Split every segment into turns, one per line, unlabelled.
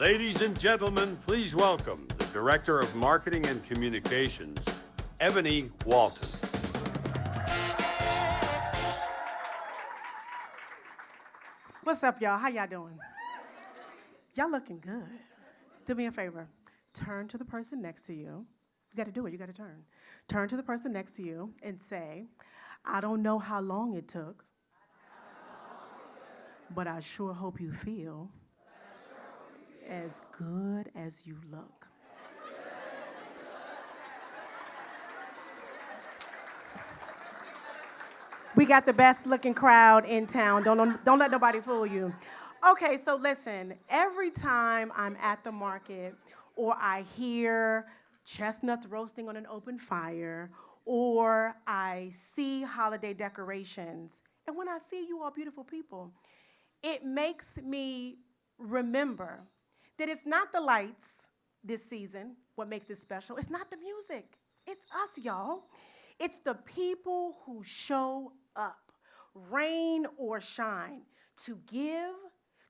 Ladies and gentlemen, please welcome the Director of Marketing and Communications, Ebony Walton.
What's up, y'all? How y'all doing? Y'all looking good. Do me a favor. Turn to the person next to you. You got to do it. You got to turn. Turn to the person next to you and say, I don't know how long it took, but I sure hope you feel as good as you look. We got the best looking crowd in town. Don't let nobody fool you. Okay, so listen, every time I'm at the market or I hear chestnuts roasting on an open fire or I see holiday decorations, and when I see you all beautiful people, it makes me remember that it's not the lights this season, what makes it special. It's not the music. It's us, y'all. It's the people who show up, rain or shine, to give,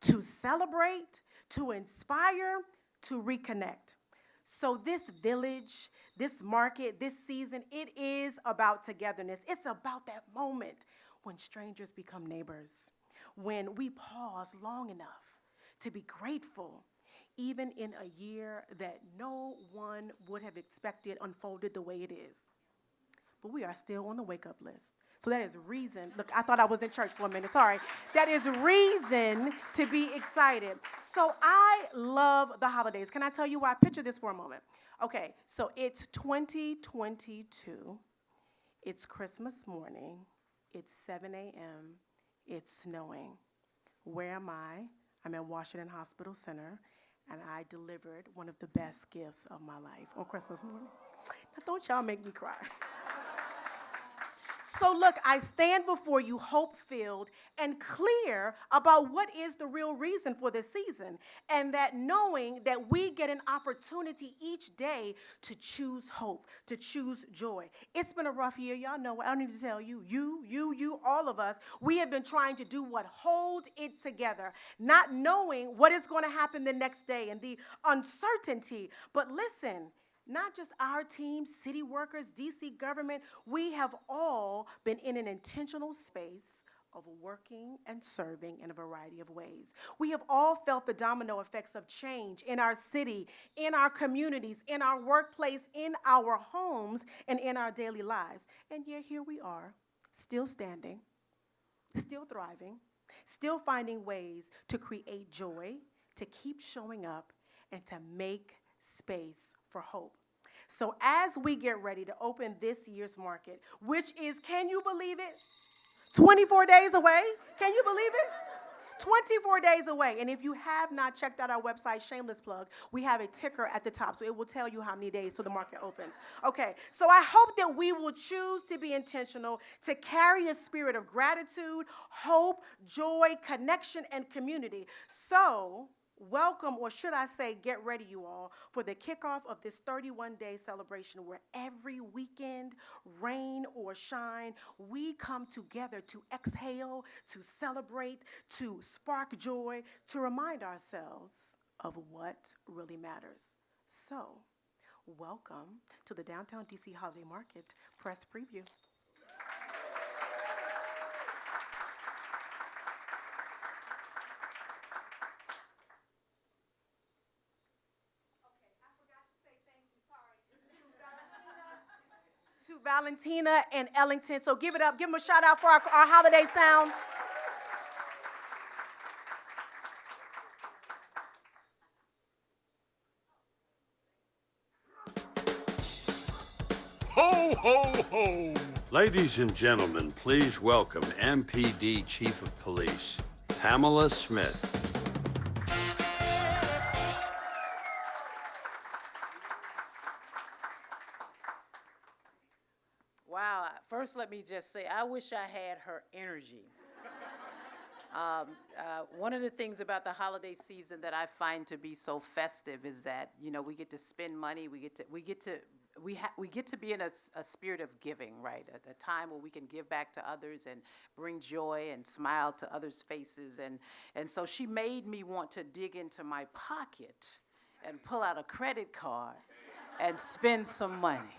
to celebrate, to inspire, to reconnect. So this village, this market, this season, it is about togetherness. It's about that moment when strangers become neighbors, when we pause long enough to be grateful, even in a year that no one would have expected unfolded the way it is. But we are still on the wake-up list. So that is reason. Look, I thought I was in church for a minute. Sorry. That is reason to be excited. So I love the holidays. Can I tell you why? Picture this for a moment. Okay, so it's 2022. It's Christmas morning. It's 7 a.m. It's snowing. Where am I? I'm at Washington Hospital Center, and I delivered one of the best gifts of my life on Christmas morning. Now, don't y'all make me cry. So look, I stand before you hope-filled and clear about what is the real reason for this season, and that knowing that we get an opportunity each day to choose hope, to choose joy. It's been a rough year. Y'all know, I don't need to tell you, all of us, we have been trying to do what holds it together, not knowing what is going to happen the next day and the uncertainty. But listen, not just our team, city workers, DC government, we have all been in an intentional space of working and serving in a variety of ways. We have all felt the domino effects of change in our city, in our communities, in our workplace, in our homes, and in our daily lives. And yet here we are, still standing, still thriving, still finding ways to create joy, to keep showing up, and to make space for hope. So as we get ready to open this year's market, which is, can you believe it, 24 days away? Can you believe it? 24 days away. And if you have not checked out our website, shameless plug, we have a ticker at the top, so it will tell you how many days till the market opens. Okay, so I hope that we will choose to be intentional, to carry a spirit of gratitude, hope, joy, connection, and community. So welcome, or should I say, get ready, you all, for the kickoff of this 31-day celebration where every weekend, rain or shine, we come together to exhale, to celebrate, to spark joy, to remind ourselves of what really matters. So, welcome to the Downtown DC Holiday Market Press Preview. To Valentina and Ellington. So give it up. Give them a shout out for our holiday sound.
Ho, ho, ho! Ladies and gentlemen, please welcome MPD Chief of Police, Pamela Smith.
Wow. First, let me just say, I wish I had her energy. One of the things about the holiday season that I find to be so festive is that, we get to spend money, we get to we get to be in a spirit of giving, right? A time where we can give back to others and bring joy and smile to others' faces. And so she made me want to dig into my pocket and pull out a credit card and spend some money.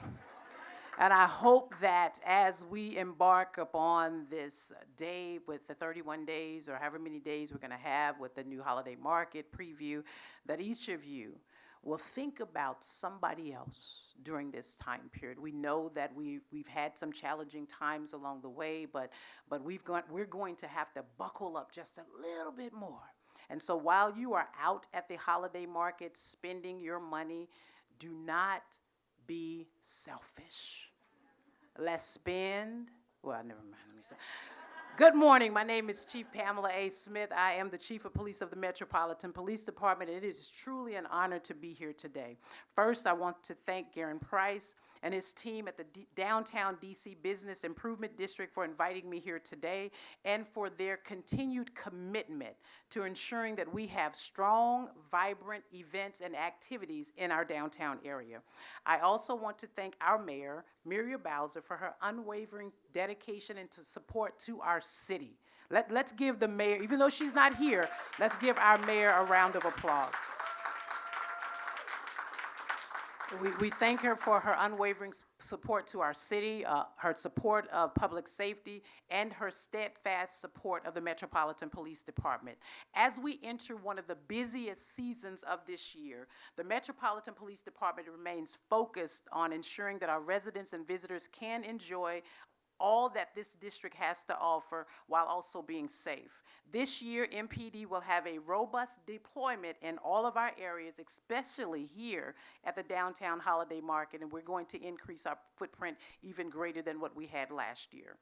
And I hope that as we embark upon this day with the 31 days or however many days we're going to have with the new holiday market preview, that each of you will think about somebody else during this time period. We know that we've had some challenging times along the way, but we're going to have to buckle up just a little bit more. And so while you are out at the holiday market spending your money, do not be selfish. Let's spend, well, never mind, let me say. Good morning, my name is Chief Pamela A. Smith. I am the Chief of Police of the Metropolitan Police Department, and it is truly an honor to be here today. First, I want to thank Garen Price and his team at the Downtown DC Business Improvement District for inviting me here today and for their continued commitment to ensuring that we have strong, vibrant events and activities in our downtown area. I also want to thank our mayor, Muriel Bowser, for her unwavering dedication and support to our city. Let's give the mayor, even though she's not here, let's give our mayor a round of applause. We thank her for her unwavering support to our city, her support of public safety, and her steadfast support of the Metropolitan Police Department. As we enter one of the busiest seasons of this year, the Metropolitan Police Department remains focused on ensuring that our residents and visitors can enjoy all that this district has to offer while also being safe. This year, MPD will have a robust deployment in all of our areas, especially here at the downtown holiday market, and we're going to increase our footprint even greater than what we had last year.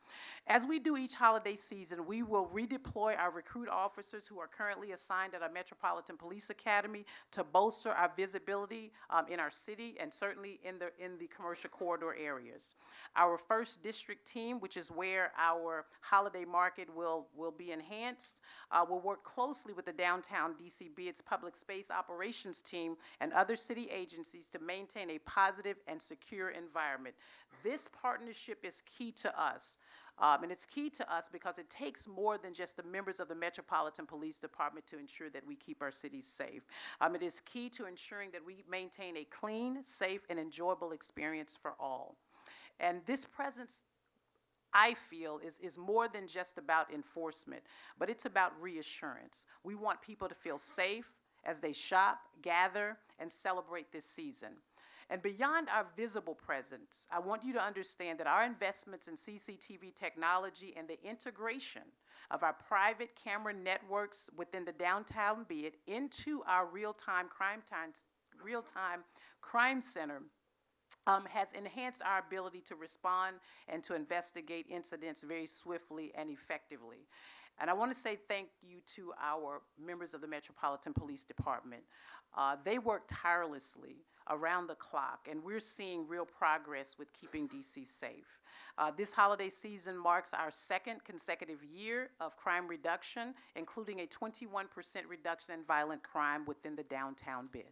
As we do each holiday season, we will redeploy our recruit officers who are currently assigned at our Metropolitan Police Academy to bolster our visibility in our city and certainly in the commercial corridor areas. Our first district team, which is where our holiday market will be enhanced, will work closely with the downtown DCB, its public space operations team, and other city agencies to maintain a positive and secure environment. This partnership is key to us. And it's key to us because it takes more than just the members of the Metropolitan Police Department to ensure that we keep our cities safe. It is key to ensuring that we maintain a clean, safe, and enjoyable experience for all. And this presence, I feel, is more than just about enforcement, but it's about reassurance. We want people to feel safe as they shop, gather, and celebrate this season. And beyond our visible presence, I want you to understand that our investments in CCTV technology and the integration of our private camera networks within the downtown bid into our real-time crime center has enhanced our ability to respond and to investigate incidents very swiftly and effectively. And I want to say thank you to our members of the Metropolitan Police Department. They work tirelessly around the clock, and we're seeing real progress with keeping DC safe. This holiday season marks our second consecutive year of crime reduction, including a 21% reduction in violent crime within the downtown bid.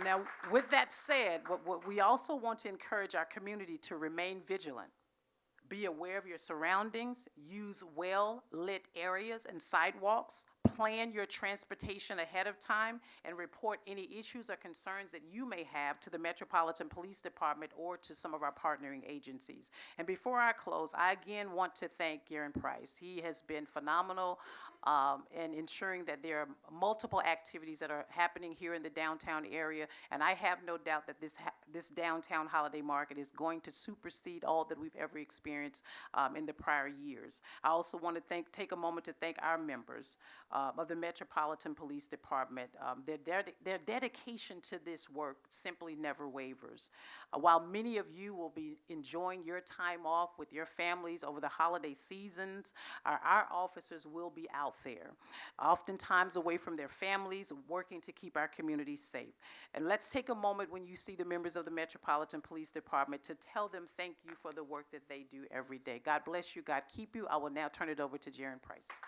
Now, with that said, what we also want to encourage our community to remain vigilant. Be aware of your surroundings, use well-lit areas and sidewalks, plan your transportation ahead of time, and report any issues or concerns that you may have to the Metropolitan Police Department or to some of our partnering agencies. And before I close, I again want to thank Garen Price. He has been phenomenal in ensuring that there are multiple activities that are happening here in the downtown area, and I have no doubt that this downtown holiday market is going to supersede all that we've ever experienced in the prior years. I also want to take a moment to thank our members of the Metropolitan Police Department. Their dedication to this work simply never wavers. While many of you will be enjoying your time off with your families over the holiday seasons, our officers will be out there, oftentimes away from their families, working to keep our communities safe. And let's take a moment when you see the members of the Metropolitan Police Department to tell them thank you for the work that they do every day. God bless you. God keep you. I will now turn it over to Garen Price.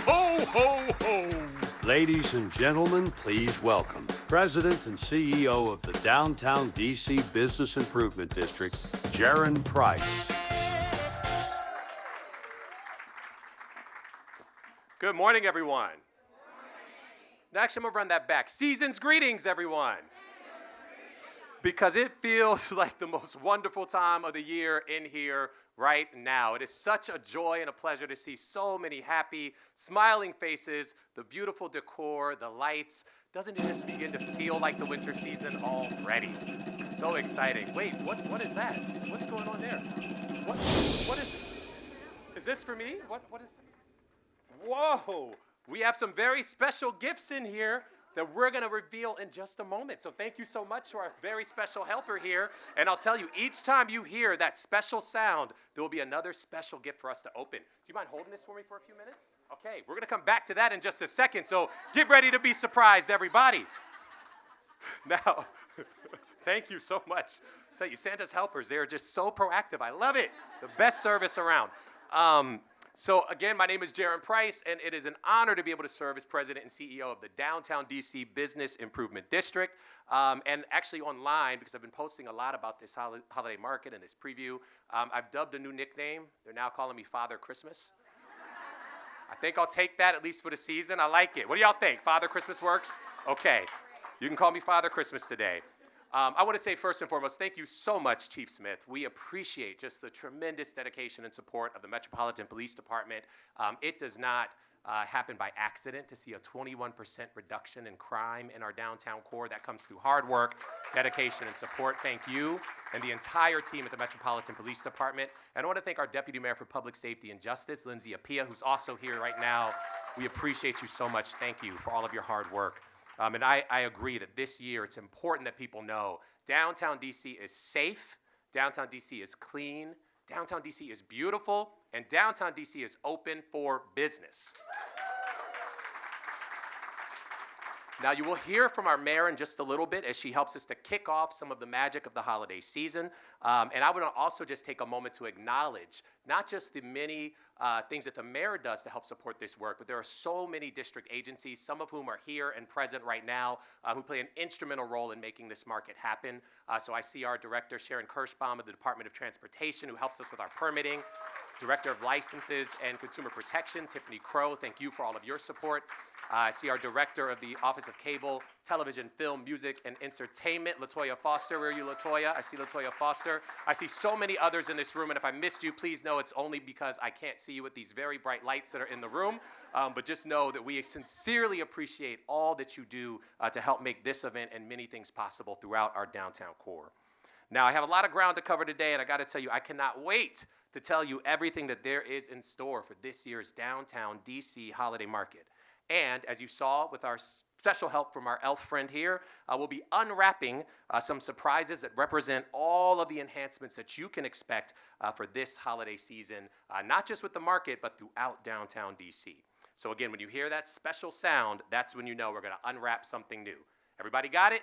Ho, ho, ho! Ladies and gentlemen, please welcome President and CEO of the Downtown DC Business Improvement District, Jaron Price.
Good morning, everyone. Next, I'm going to run that back. Season's greetings, everyone. Because it feels like the most wonderful time of the year in here right now. It is such a joy and a pleasure to see so many happy, smiling faces, the beautiful decor, the lights. Doesn't it just begin to feel like the winter season already? So exciting. Wait, what is that? What's going on there? What is it? Is this for me? What is? Whoa! We have some very special gifts in here that we're going to reveal in just a moment. So thank you so much to our very special helper here. And I'll tell you, each time you hear that special sound, there will be another special gift for us to open. Do you mind holding this for me for a few minutes? Okay, we're going to come back to that in just a second. So get ready to be surprised, everybody. Now, thank you so much. I tell you, Santa's helpers, they are just so proactive. I love it. The best service around. So again, my name is Jaron Price, and it is an honor to be able to serve as president and CEO of the Downtown DC Business Improvement District. And actually online, because I've been posting a lot about this holiday market and this preview, I've dubbed a new nickname. They're now calling me Father Christmas. I think I'll take that at least for the season. I like it. What do y'all think? Father Christmas works? Okay. You can call me Father Christmas today. I want to say first and foremost, thank you so much, Chief Smith. We appreciate just the tremendous dedication and support of the Metropolitan Police Department. It does not happen by accident to see a 21% reduction in crime in our downtown core. That comes through hard work, dedication, and support. Thank you and the entire team at the Metropolitan Police Department. And I want to thank our Deputy Mayor for Public Safety and Justice, Lindsay Apia, who's also here right now. We appreciate you so much. Thank you for all of your hard work. And I agree that this year it's important that people know downtown DC is safe, downtown DC is clean, downtown DC is beautiful, and downtown DC is open for business. Now, you will hear from our mayor in just a little bit as she helps us to kick off some of the magic of the holiday season. And I would also just take a moment to acknowledge not just the many things that the mayor does to help support this work, but there are so many district agencies, some of whom are here and present right now, who play an instrumental role in making this market happen. So I see our director, Sharon Kirschbaum of the Department of Transportation, who helps us with our permitting. Director of Licenses and Consumer Protection, Tiffany Crow, thank you for all of your support. I see our Director of the Office of Cable, Television, Film, Music, and Entertainment, Latoya Foster. Where are you, Latoya? I see Latoya Foster. I see so many others in this room, and if I missed you, please know it's only because I can't see you with these very bright lights that are in the room. But just know that we sincerely appreciate all that you do to help make this event and many things possible throughout our downtown core. Now, I have a lot of ground to cover today, and I got to tell you, I cannot wait to tell you everything that there is in store for this year's Downtown DC Holiday Market. And as you saw with our special help from our elf friend here, we'll be unwrapping some surprises that represent all of the enhancements that you can expect for this holiday season, not just with the market, but throughout downtown DC. So again, when you hear that special sound, that's when you know we're going to unwrap something new. Everybody got it?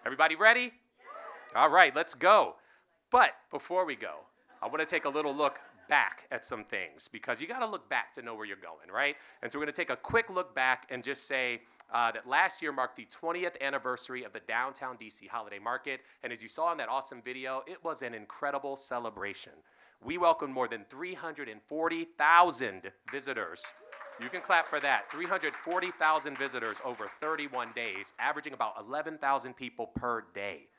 Everybody ready? All right, let's go. But before we go, I want to take a little look back at some things because you got to look back to know where you're going, right? And so we're going to take a quick look back and just say that last year marked the 20th anniversary of the Downtown DC Holiday Market. And as you saw in that awesome video, it was an incredible celebration. We welcomed more than 340,000 visitors. You can clap for that. 340,000 visitors over 31 days, averaging about 11,000 people per day.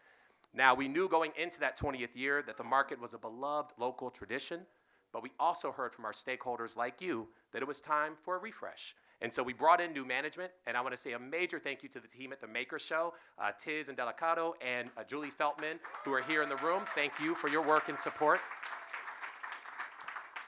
Now, we knew going into that 20th year that the market was a beloved local tradition, but we also heard from our stakeholders like you that it was time for a refresh. And so we brought in new management, and I want to say a major thank you to the team at the Maker Show, Tiz and Delicato and Julie Feltman, who are here in the room. Thank you for your work and support.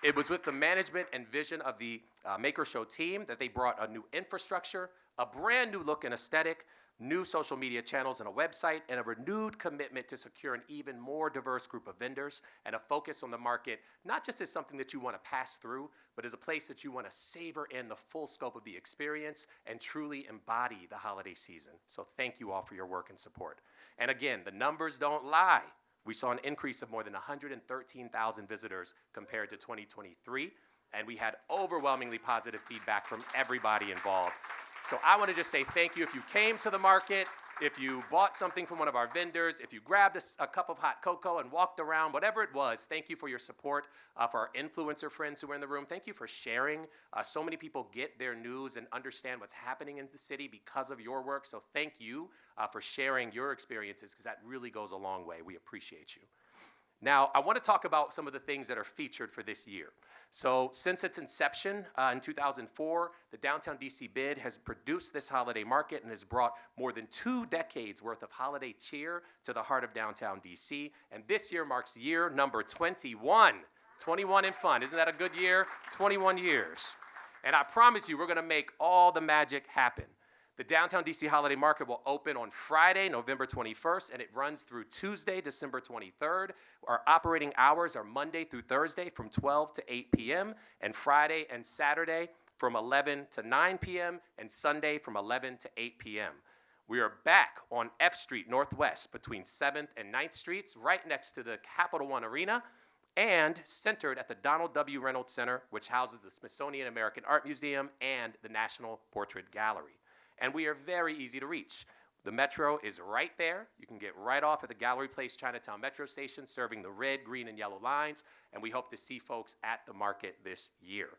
It was with the management and vision of the Maker Show team that they brought a new infrastructure, a brand new look and aesthetic, new social media channels and a website, and a renewed commitment to secure an even more diverse group of vendors and a focus on the market, not just as something that you want to pass through, but as a place that you want to savor in the full scope of the experience and truly embody the holiday season. So thank you all for your work and support. And again, the numbers don't lie. We saw an increase of more than 113,000 visitors compared to 2023. and we had overwhelmingly positive feedback from everybody involved. So I want to just say thank you if you came to the market, if you bought something from one of our vendors, if you grabbed a cup of hot cocoa and walked around, whatever it was, thank you for your support. For our influencer friends who were in the room, thank you for sharing. So many people get their news and understand what's happening in the city because of your work. So thank you for sharing your experiences, because that really goes a long way. We appreciate you. Now, I want to talk about some of the things that are featured for this year. So since its inception in 2004, the Downtown DC Bid has produced this holiday market and has brought more than 2 decades worth of holiday cheer to the heart of downtown DC. And this year marks year number 21. 21 in fun. Isn't that a good year? 21 years. And I promise you, we're going to make all the magic happen. The Downtown DC Holiday Market will open on Friday, November 21st, and it runs through Tuesday, December 23rd. Our operating hours are Monday through Thursday from 12 to 8 p.m., and Friday and Saturday from 11 to 9 p.m., and Sunday from 11 to 8 p.m. We are back on F Street Northwest between 7th and 9th Streets, right next to the Capital One Arena, and centered at the Donald W. Reynolds Center, which houses the Smithsonian American Art Museum and the National Portrait Gallery. And we are very easy to reach. The Metro is right there. You can get right off at the Gallery Place Chinatown Metro Station, serving the red, green, and yellow lines, and we hope to see folks at the market this year.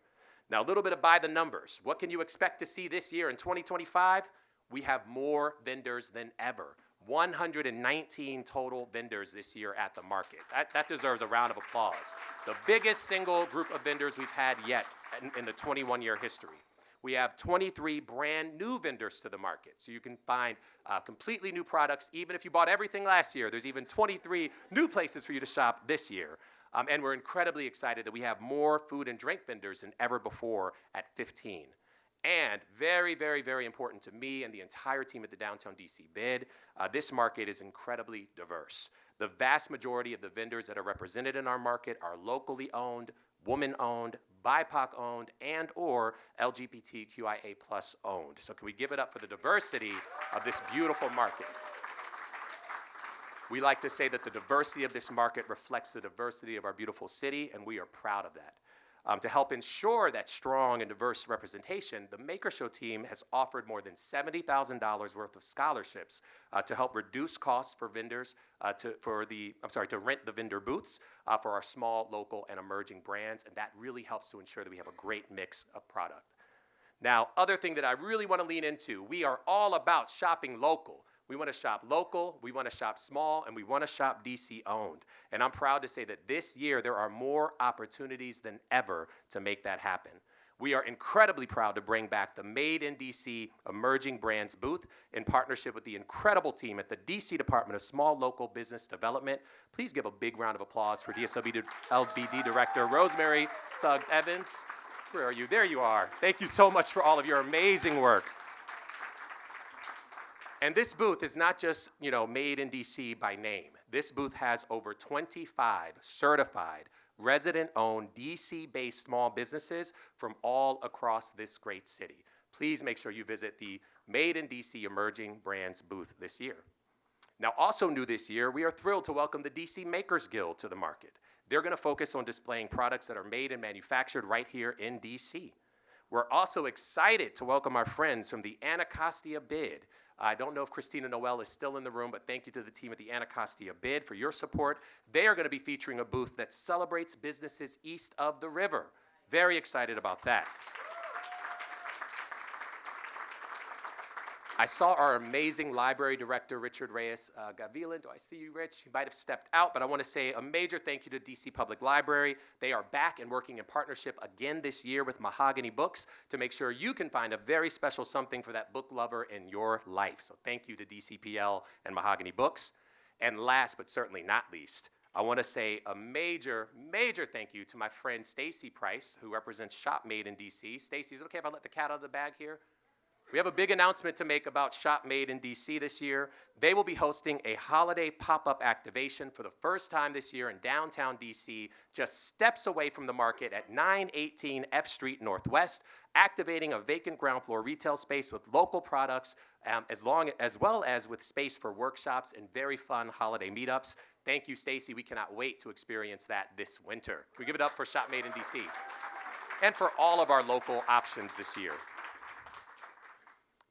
Now, a little bit of by the numbers. What can you expect to see this year in 2025? We have more vendors than ever. 119 total vendors this year at the market. That deserves a round of applause. The biggest single group of vendors we've had yet in the 21-year history. We have 23 brand new vendors to the market. So you can find completely new products. Even if you bought everything last year, there's even 23 new places for you to shop this year. And we're incredibly excited that we have more food and drink vendors than ever before at 15. And very, very, very important to me and the entire team at the Downtown DC Bid, this market is incredibly diverse. The vast majority of the vendors that are represented in our market are locally owned, woman-owned, BIPOC-owned, and or LGBTQIA+ owned. So can we give it up for the diversity of this beautiful market? We like to say that the diversity of this market reflects the diversity of our beautiful city, and we are proud of that. To help ensure that strong and diverse representation, the Maker Show team has offered more than $70,000 worth of scholarships to help reduce costs for vendors to rent the vendor booths for our small, local, and emerging brands, and that really helps to ensure that we have a great mix of product. Now, other thing that I really want to lean into, we are all about shopping local. We want to shop local, we want to shop small, and we want to shop DC owned. And I'm proud to say that this year there are more opportunities than ever to make that happen. We are incredibly proud to bring back the Made in DC Emerging Brands booth in partnership with the incredible team at the DC Department of Small Local Business Development. Please give a big round of applause for DSLBD Director Rosemary Suggs-Evans. Where are you? There you are. Thank you so much for all of your amazing work. And this booth is not just, made in DC by name. This booth has over 25 certified, resident-owned, DC-based small businesses from all across this great city. Please make sure you visit the Made in DC Emerging Brands booth this year. Now, also new this year, we are thrilled to welcome the DC Makers Guild to the market. They're going to focus on displaying products that are made and manufactured right here in DC. We're also excited to welcome our friends from the Anacostia Bid. I don't know if Christina Noel is still in the room, but thank you to the team at the Anacostia Bid for your support. They are going to be featuring a booth that celebrates businesses east of the river. Very excited about that. I saw our amazing library director, Richard Reyes Gavilan. Do I see you, Rich? He might have stepped out, but I want to say a major thank you to DC Public Library. They are back and working in partnership again this year with Mahogany Books to make sure you can find a very special something for that book lover in your life. So thank you to DCPL and Mahogany Books. And last but certainly not least, I want to say a major, major thank you to my friend Stacy Price, who represents Shop Made in DC. Stacy, is it okay if I let the cat out of the bag here? We have a big announcement to make about Shop Made in DC this year. They will be hosting a holiday pop-up activation for the first time this year in downtown DC, just steps away from the market at 918 F Street Northwest, activating a vacant ground floor retail space with local products, as well as with space for workshops and very fun holiday meetups. Thank you, Stacy. We cannot wait to experience that this winter. Can we give it up for Shop Made in DC? and for all of our local options this year.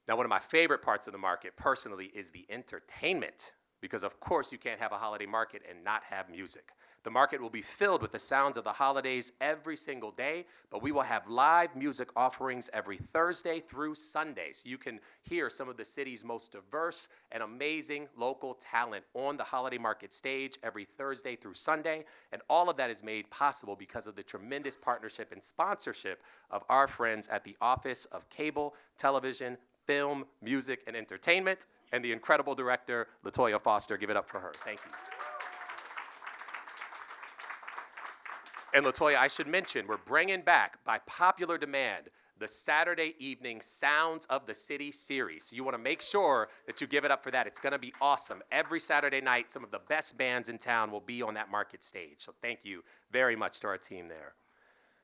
Now, one of my favorite parts of the market, personally, is the entertainment, because of course you can't have a holiday market and not have music. The market will be filled with the sounds of the holidays every single day, but we will have live music offerings every Thursday through Sunday. So you can hear some of the city's most diverse and amazing local talent on the holiday market stage every Thursday through Sunday. And all of that is made possible because of the tremendous partnership and sponsorship of our friends at the Office of Cable, Television, Film, Music, and Entertainment, and the incredible director, LaToya Foster. Give it up for her. Thank you. And LaToya, I should mention, we're bringing back, by popular demand, the Saturday evening Sounds of the City series. So you want to make sure that you give it up for that. It's going to be awesome. Every Saturday night, some of the best bands in town will be on that market stage. So thank you very much to our team there.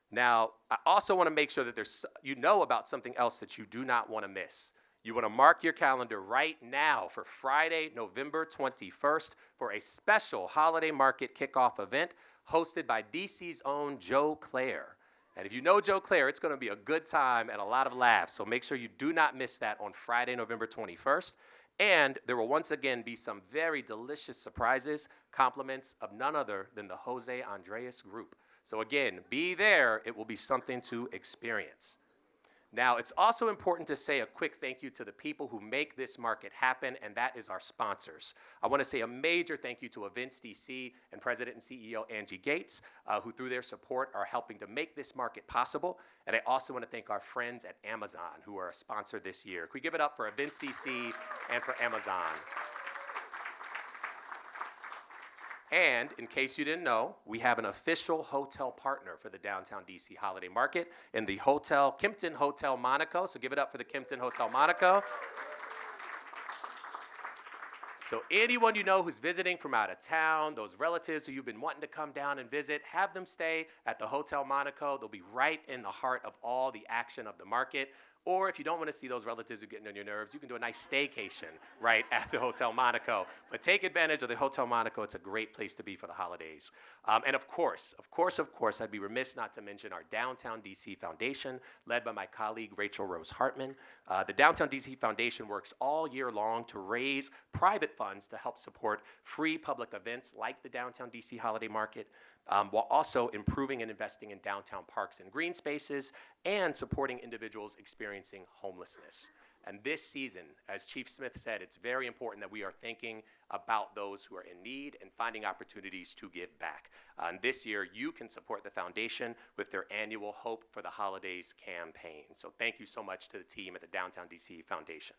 Now, I also want to make sure that you know about something else that you do not want to miss. You want to mark your calendar right now for Friday, November 21st for a special holiday market kickoff event hosted by DC's own Joe Claire. And if you know Joe Claire, it's going to be a good time and a lot of laughs. So make sure you do not miss that on Friday, November 21st. And there will once again be some very delicious surprises, compliments of none other than the Jose Andres Group. So again, be there. It will be something to experience. Now, it's also important to say a quick thank you to the people who make this market happen, and that is our sponsors. I want to say a major thank you to Events DC and President and CEO Angie Gates, who through their support are helping to make this market possible. And I also want to thank our friends at Amazon, who are a sponsor this year. Can we give it up for Events DC and for Amazon? And in case you didn't know, we have an official hotel partner for the downtown DC holiday market in the Kimpton Hotel Monaco. So give it up for the Kimpton Hotel Monaco. So anyone you know who's visiting from out of town, those relatives who you've been wanting to come down and visit, have them stay at the Hotel Monaco. They'll be right in the heart of all the action of the market. Or if you don't want to see those relatives who are getting on your nerves, you can do a nice staycation right at the Hotel Monaco. But take advantage of the Hotel Monaco. It's a great place to be for the holidays. And of course, I'd be remiss not to mention our Downtown DC Foundation, led by my colleague, Rachel Rose Hartman. The Downtown DC Foundation works all year long to raise private funds to help support free public events like the Downtown DC Holiday Market, while also improving and investing in downtown parks and green spaces and supporting individuals experiencing homelessness. And this season, as Chief Smith said, it's very important that we are thinking about those who are in need and finding opportunities to give back. And this year, you can support the foundation with their annual Hope for the Holidays campaign. So thank you so much to the team at the Downtown DC Foundation.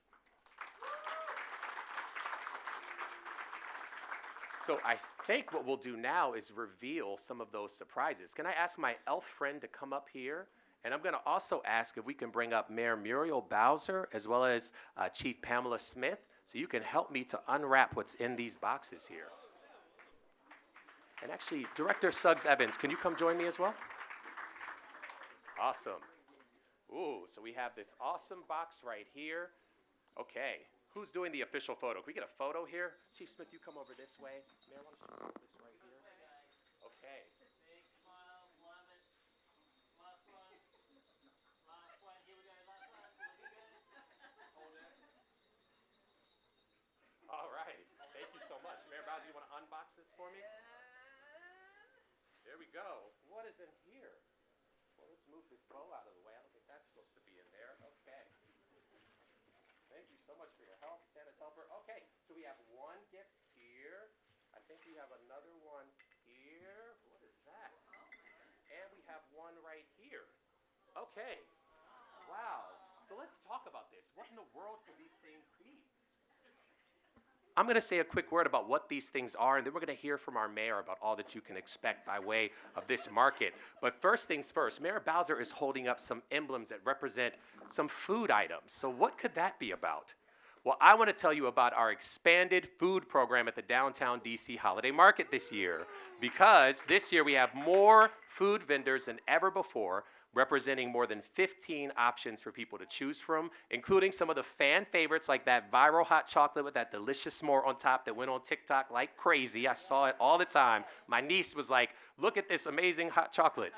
So I think what we'll do now is reveal some of those surprises. Can I ask my elf friend to come up here? And I'm going to also ask if we can bring up Mayor Muriel Bowser as well as Chief Pamela Smith, so you can help me to unwrap what's in these boxes here. And actually, Director Suggs Evans, can you come join me as well? Awesome. Ooh, so we have this awesome box right here. Okay. Who's doing the official photo? Can we get a photo here? Chief Smith, you come over this way. Mayor, why don't you come this right here? Okay. All right. Thank you so much. Mayor Bowser, you want to unbox this for me? There we go. What is in here? Well, let's move this bow out of the way. I don't think that's supposed to be in there. Okay. Thank you so much for your help, Santa's helper. Okay, so we have one gift here. I think we have another one here. What is that? And we have one right here. Okay. Wow. So let's talk about this. What in the world could these things be? I'm going to say a quick word about what these things are, and then we're going to hear from our mayor about all that you can expect by way of this market. But first things first, Mayor Bowser is holding up some emblems that represent some food items. So what could that be about? Well, I want to tell you about our expanded food program at the Downtown DC Holiday Market this year, because this year we have more food vendors than ever before, representing more than 15 options for people to choose from, including some of the fan favorites like that viral hot chocolate with that delicious s'more on top that went on TikTok like crazy. I saw it all the time. My niece was like, look at this amazing hot chocolate.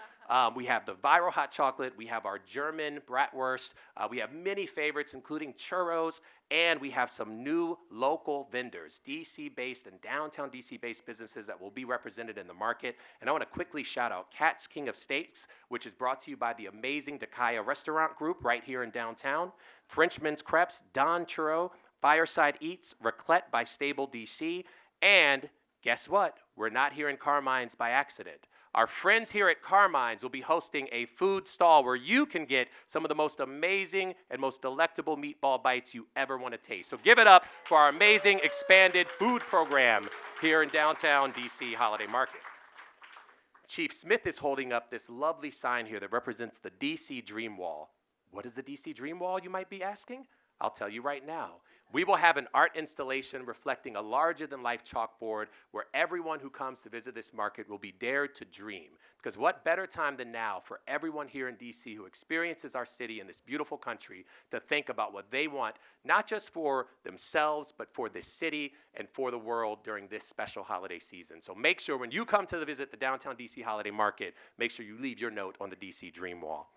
We have the viral hot chocolate. We have our German bratwurst. We have many favorites, including churros. And we have some new local vendors, DC-based and downtown DC-based businesses that will be represented in the market. And I want to quickly shout out Cat's King of Steaks, which is brought to you by the amazing Dakaya Restaurant Group right here in downtown. Frenchman's Crepes, Don Churro, Fireside Eats, Raclette by Stable DC. And guess what? We're not here in Carmine's by accident. Our friends here at Carmine's will be hosting a food stall where you can get some of the most amazing and most delectable meatball bites you ever want to taste. So give it up for our amazing expanded food program here in downtown DC Holiday Market. Chief Smith is holding up this lovely sign here that represents the DC Dream Wall. What is the DC Dream Wall, you might be asking? I'll tell you right now. We will have an art installation reflecting a larger-than-life chalkboard where everyone who comes to visit this market will be dared to dream. Because what better time than now for everyone here in D.C. who experiences our city and this beautiful country to think about what they want, not just for themselves, but for this city and for the world during this special holiday season. So make sure when you come to visit the downtown D.C. Holiday Market, make sure you leave your note on the D.C. Dream Wall.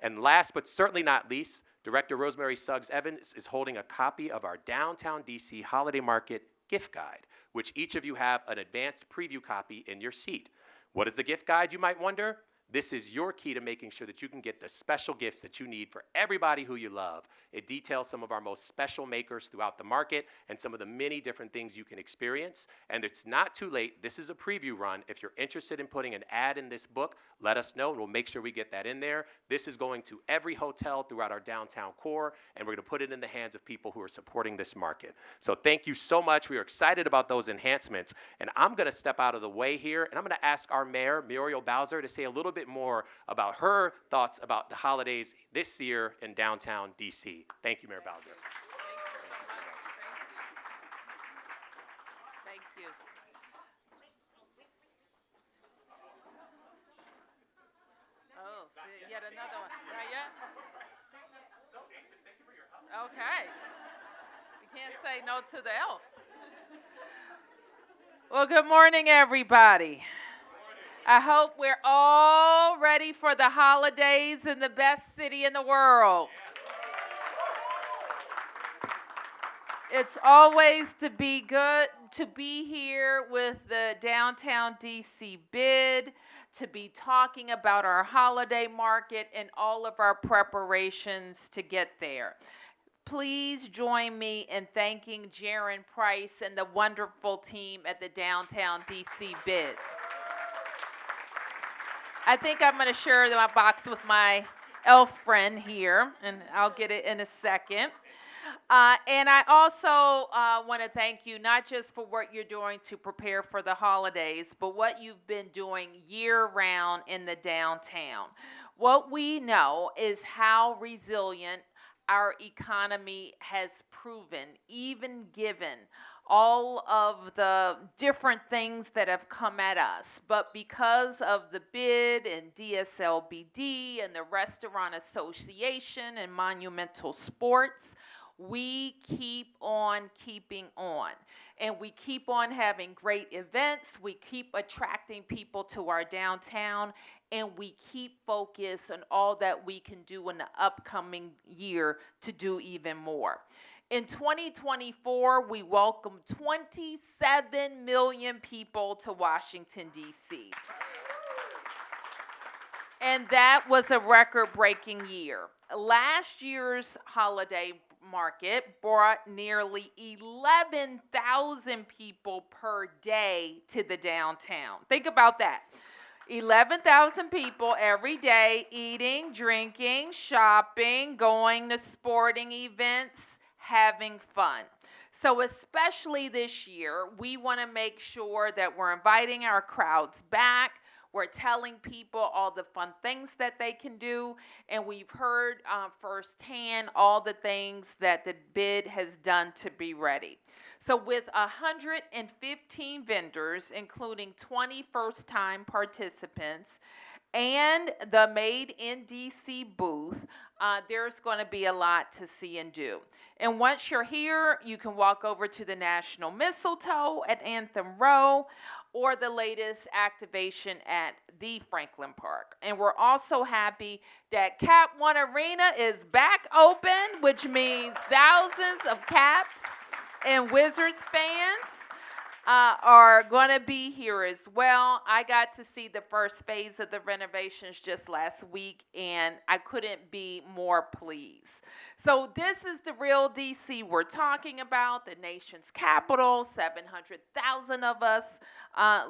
And last but certainly not least, Director Rosemary Suggs Evans is holding a copy of our Downtown DC Holiday Market gift guide, which each of you have an advanced preview copy in your seat. What is the gift guide, you might wonder? This is your key to making sure that you can get the special gifts that you need for everybody who you love. It details some of our most special makers throughout the market and some of the many different things you can experience. And it's not too late. This is a preview run. If you're interested in putting an ad in this book, let us know, and we'll make sure we get that in there. This is going to every hotel throughout our downtown core, and we're going to put it in the hands of people who are supporting this market. So thank you so much. We are excited about those enhancements. And I'm going to step out of the way here, and I'm going to ask our mayor, Muriel Bowser, to say a little bit more about her thoughts about the holidays this year in downtown DC. Thank you, Mayor Bowser.
Thank you. Oh, see, yet another one. Not yet? Okay. You can't say no to the elf. Well, good morning, everybody. I hope we're all ready for the holidays in the best city in the world. It's always to be good to be here with the Downtown DC bid, to be talking about our holiday market and all of our preparations to get there. Please join me in thanking Jaron Price and the wonderful team at the Downtown DC bid. I think I'm going to share my box with my elf friend here, and I'll get it in a second. And I also want to thank you not just for what you're doing to prepare for the holidays, but what you've been doing year-round in the downtown. What we know is how resilient our economy has proven, even given all of the different things that have come at us. But because of the bid and DSLBD and the Restaurant Association and Monumental Sports, we keep on keeping on. And we keep on having great events. We keep attracting people to our downtown. And we keep focused on all that we can do in the upcoming year to do even more. In 2024, we welcomed 27 million people to Washington, D.C. And that was a record-breaking year. Last year's holiday market brought nearly 11,000 people per day to the downtown. Think about that. 11,000 people every day eating, drinking, shopping, going to sporting events, having fun. So especially this year, we want to make sure that we're inviting our crowds back. We're telling people all the fun things that they can do, and we've heard firsthand all the things that the bid has done to be ready. So with 115 vendors, including 20 first-time participants, and the Made in DC booth, there's going to be a lot to see and do. And once you're here, you can walk over to the National Mistletoe at Anthem Row, or the latest activation at the Franklin Park. And we're also happy that Cap One Arena is back open, which means thousands of Caps and Wizards fans are going to be here as well. I got to see the first phase of the renovations just last week, and I couldn't be more pleased. So this is the real DC we're talking about, the nation's capital. 700,000 of us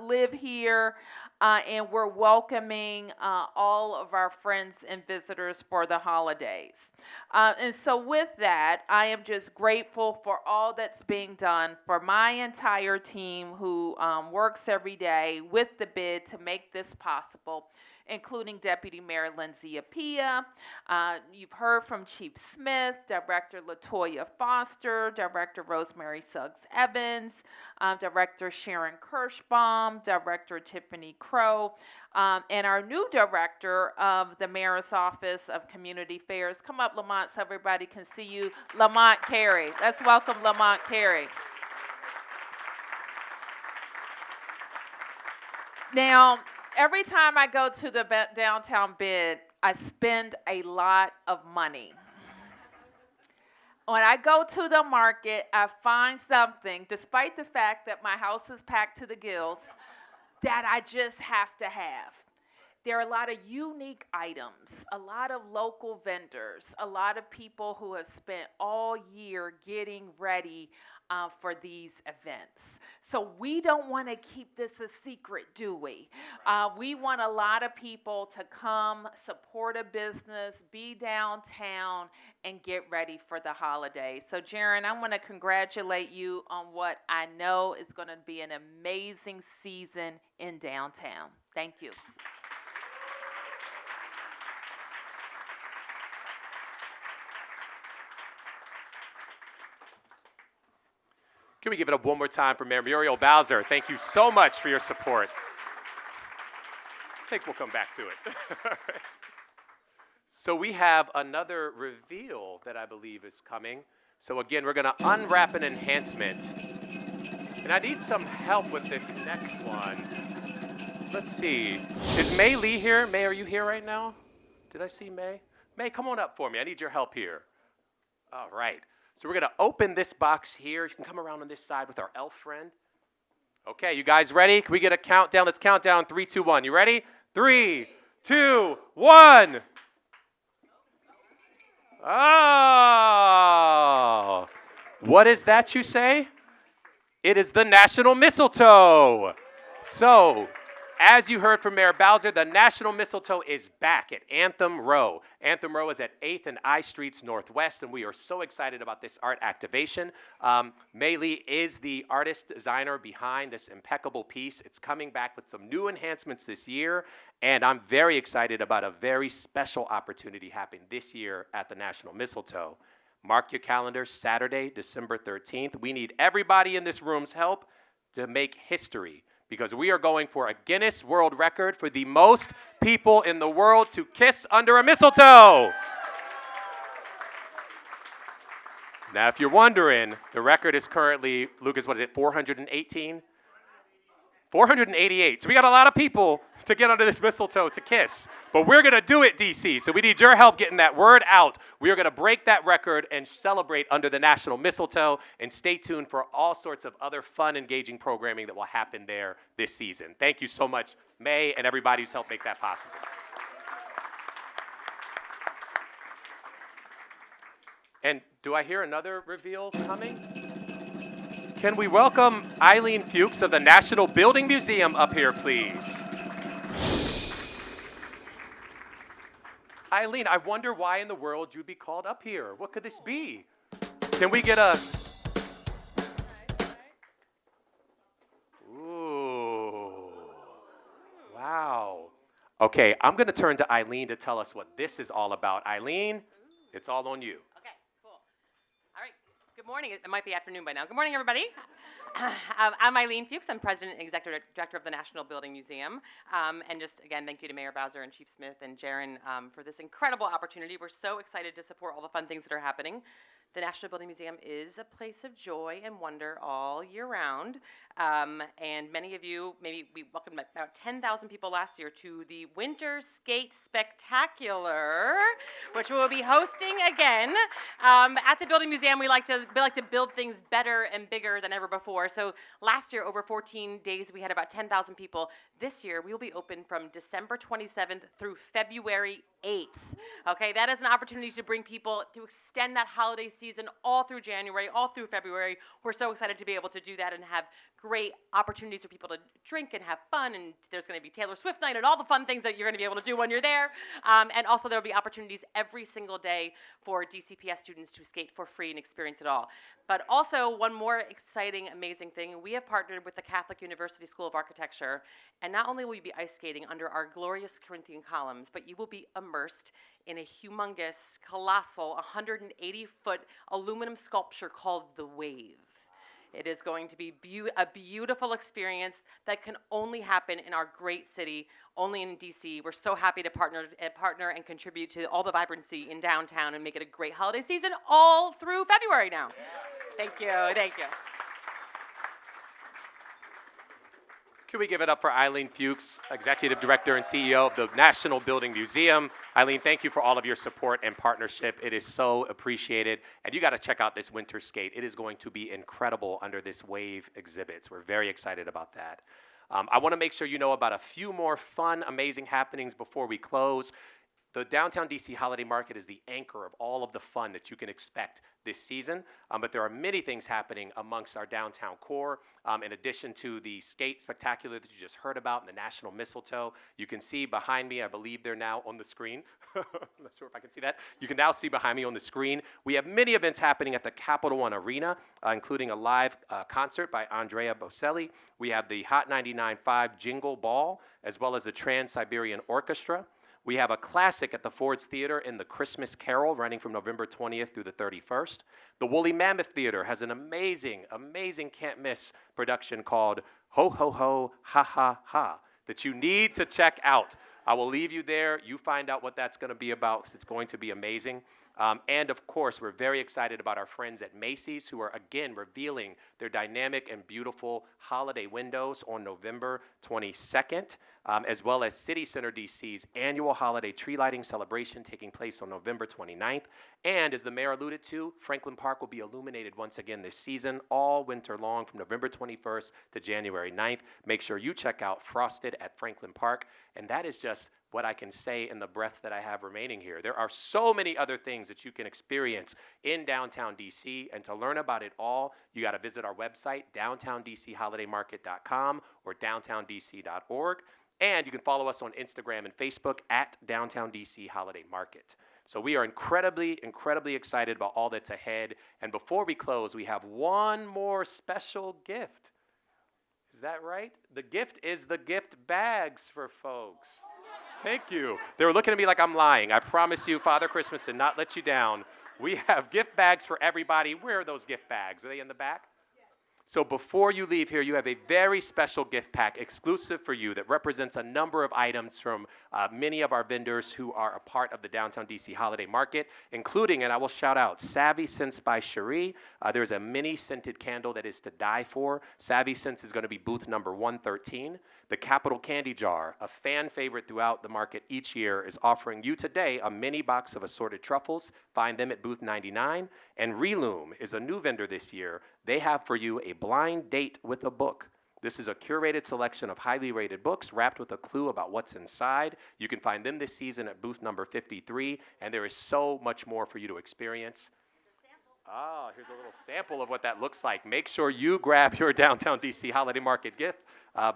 live here, and we're welcoming all of our friends and visitors for the holidays. And so with that, I am just grateful for all that's being done, for my entire team who works every day with the bid to make this possible, including Deputy Mayor Lindsay Appiah. You've heard from Chief Smith, Director LaToya Foster, Director Rosemary Suggs-Evans, Director Sharon Kirschbaum, Director Tiffany Crow, and our new Director of the Mayor's Office of Community Affairs. Come up, Lamont, so everybody can see you. Lamont Carey. Let's welcome Lamont Carey. Now, every time I go to the downtown bid, I spend a lot of money. When I go to the market, I find something, despite the fact that my house is packed to the gills, that I just have to have. There are a lot of unique items, a lot of local vendors, a lot of people who have spent all year getting ready for these events. So we don't want to keep this a secret, do we? We want a lot of people to come, support a business, be downtown, and get ready for the holidays. So Jaron, I want to congratulate you on what I know is going to be an amazing season in downtown. Thank you.
Can we give it up one more time for Mayor Muriel Bowser? Thank you so much for your support. I think we'll come back to it. All right. So we have another reveal that I believe is coming. So again, we're going to unwrap an enhancement. And I need some help with this next one. Let's see. Is May Lee here? May, are you here right now? Did I see May? May, come on up for me. I need your help here. All right. So we're going to open this box here. You can come around on this side with our elf friend. Okay, you guys ready? Can we get a countdown? Let's count down 3, 2, 1. You ready? 3, 2, 1. Oh. What is that you say? It is the National Mistletoe. So, as you heard from Mayor Bowser, the National Mistletoe is back at Anthem Row. Anthem Row is at 8th and I Streets Northwest, and we are so excited about this art activation. May Lee is the artist designer behind this impeccable piece. It's coming back with some new enhancements this year, and I'm very excited about a very special opportunity happening this year at the National Mistletoe. Mark your calendar, Saturday, December 13th. We need everybody in this room's help to make history, because we are going for a Guinness World Record for the most people in the world to kiss under a mistletoe. Now, if you're wondering, the record is currently, Lucas, what is it, 418? 488. So we got a lot of people to get under this mistletoe to kiss. But we're going to do it, DC. So we need your help getting that word out. We are going to break that record and celebrate under the National Mistletoe. And stay tuned for all sorts of other fun, engaging programming that will happen there this season. Thank you so much, May, and everybody who's helped make that possible. And do I hear another reveal coming? Can we welcome Eileen Fuchs of the National Building Museum up here, please? Eileen, I wonder why in the world you'd be called up here. What could this be? Can we get a... Ooh. Wow. Okay, I'm going to turn to Eileen to tell us what this is all about. Eileen, it's all on you.
Okay, cool. All right. Good morning. It might be afternoon by now. Good morning, everybody. I'm Eileen Fuchs. I'm President and Executive Director of the National Building Museum. And just, again, thank you to Mayor Bowser and Chief Smith and Jaron for this incredible opportunity. We're so excited to support all the fun things that are happening. The National Building Museum is a place of joy and wonder all year round. And many of you, maybe we welcomed about 10,000 people last year to the Winter Skate Spectacular, which we'll be hosting again. At the Building Museum, we like to build things better and bigger than ever before. So last year, over 14 days, we had about 10,000 people. This year, we will be open from December 27th through February 8th. Okay, that is an opportunity to bring people to extend that holiday season all through January, all through February. We're so excited to be able to do that and have great opportunities for people to drink and have fun. And there's going to be Taylor Swift night and all the fun things that you're going to be able to do when you're there. And also there will be opportunities every single day for DCPS students to skate for free and experience it all. But also one more exciting, amazing thing, we have partnered with the Catholic University School of Architecture. And not only will you be ice skating under our glorious Corinthian columns, but you will be immersed in a humongous, colossal, 180-foot aluminum sculpture called The Wave. It is going to be a beautiful experience that can only happen in our great city, only in DC. We're so happy to partner and contribute to all the vibrancy in downtown and make it a great holiday season all through February now. Thank you, thank you.
Can we give it up for Eileen Fuchs, Executive Director and CEO of the National Building Museum? Eileen, thank you for all of your support and partnership. It is so appreciated. And you got to check out this winter skate. It is going to be incredible under this Wave exhibits. We're very excited about that. I want to make sure you know about a few more fun, amazing happenings before we close. The Downtown DC Holiday Market is the anchor of all of the fun that you can expect this season, but there are many things happening amongst our downtown core. In addition to the skate spectacular that you just heard about and the National Mistletoe, you can see behind me, I believe they're now on the screen. I'm not sure if I can see that. You can now see behind me on the screen. We have many events happening at the Capital One Arena, including a live concert by Andrea Bocelli. We have the Hot 99.5 Jingle Ball, as well as the Trans-Siberian Orchestra. We have a classic at the Ford's Theater in the Christmas Carol running from November 20th through the 31st. The Woolly Mammoth Theater has an amazing, amazing can't-miss production called Ho Ho Ho Ha Ha Ha that you need to check out. I will leave you there. You find out what that's going to be about. It's going to be amazing. And of course, we're very excited about our friends at Macy's who are again revealing their dynamic and beautiful holiday windows on November 22nd, as well as City Center DC's annual holiday tree lighting celebration taking place on November 29th. And as the mayor alluded to, Franklin Park will be illuminated once again this season, all winter long from November 21st to January 9th. Make sure you check out Frosted at Franklin Park. And that is just what I can say in the breath that I have remaining here. There are so many other things that you can experience in downtown DC, and to learn about it all, you got to visit our website, downtowndcholidaymarket.com or downtowndc.org, and you can follow us on Instagram and Facebook at Downtown DC Holiday Market. So we are incredibly, incredibly excited about all that's ahead, and before we close, we have one more special gift. Is that right? The gift is the gift bags for folks. Thank you. They were looking at me like I'm lying. I promise you, Father Christmas did not let you down. We have gift bags for everybody. Where are those gift bags? Are they in the back? So before you leave here, you have a very special gift pack exclusive for you that represents a number of items from many of our vendors who are a part of the Downtown DC Holiday Market, including, and I will shout out, Savvy Scents by Cherie. There's a mini scented candle that is to die for. Savvy Scents is going to be booth number 113. The Capital Candy Jar, a fan favorite throughout the market each year, is offering you today a mini box of assorted truffles. Find them at booth 99. And Reloom is a new vendor this year. They have for you a blind date with a book. This is a curated selection of highly rated books wrapped with a clue about what's inside. You can find them this season at booth number 53, and there is so much more for you to experience. Oh, here's a little sample of what that looks like. Make sure you grab your Downtown DC Holiday Market gift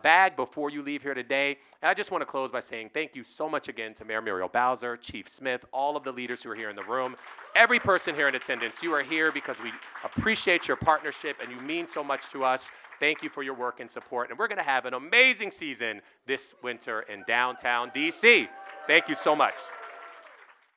bag before you leave here today. And I just want to close by saying thank you so much again to Mayor Muriel Bowser, Chief Smith, all of the leaders who are here in the room, every person here in attendance. You are here because we appreciate your partnership and you mean so much to us. Thank you for your work and support. And we're going to have an amazing season this winter in Downtown DC. Thank you so much.